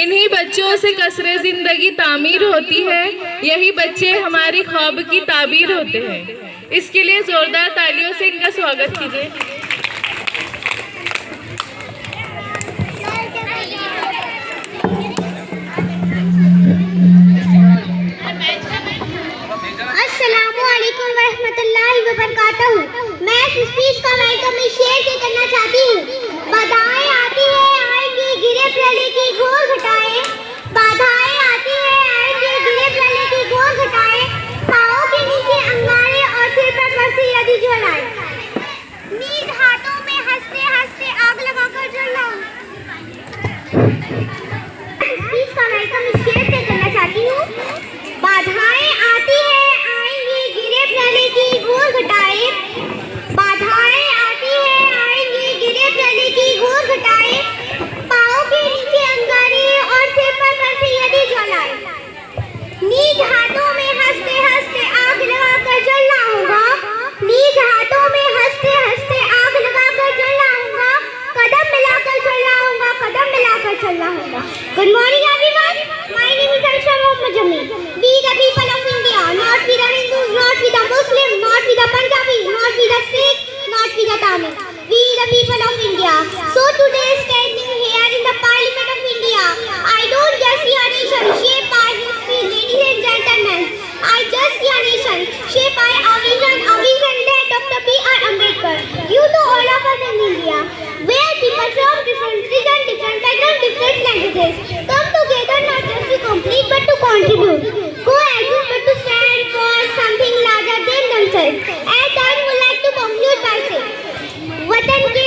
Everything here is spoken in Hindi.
इन्हीं बच्चों से कसरे जिंदगी तामीर होती है, यही बच्चे हमारी ख्वाब की ताबीर होते हैं। इसके लिए जोरदार तालियों से इनका स्वागत कीजिए। अस्सलामुअलैकुम वरहमतुल्लाहि वबरकातुहू। मैं इस स्पीच का वेलकम इस शेर से करना चाहती हूँ। बाधाएं आती है आएंगी गिरे प्रलय की घोर घटाए, बाधाएं आती है आएंगी गिरे प्रलय की घोर घटाए, पाँव के नीचे अंगारे और सिर पर बरसी यदि ज्वालाएं, नींद हाथों में हंसते हंसते आग लगाकर जलाऊं। स्पीच का वेलकम इस शेर से करना चाहती हूँ। बाधाएं आती है आएंगी गिरे प्रलय की घोर घटाए, बाधाएं आती है आएंगी गिरे प्रलय की घोर घटाए, पाँव के नीचे अंगारे और सिर पर बरसी यदि ज्वालाएं, नीज हाथों में हंसते हंसते आग लगाकर जलना होगा, नीज हाथों में हंसते हंसते आग लगाकर जलना होगा, कदम मिलाकर चलना होगा, कदम मिलाकर चलना होगा। Good morning everyone, my name is Arsha Mohammad Jamil. We the people of India, not we the Hindus, not we the Muslim, not we the Punjabi, not we the Sikh, not we the Tamil. We the people of India. So today standing here in the Parliament of India, I don't just see a nation shaped by history, ladies and gentlemen. I just see a nation shaped by a vision that Dr. B.R. Ambedkar. You know all of us in India, where people from different religion, different background, different languages come together not just to complete but to contribute. Coexist but to stand for something larger than themselves. As I would like to conclude by saying, वतन के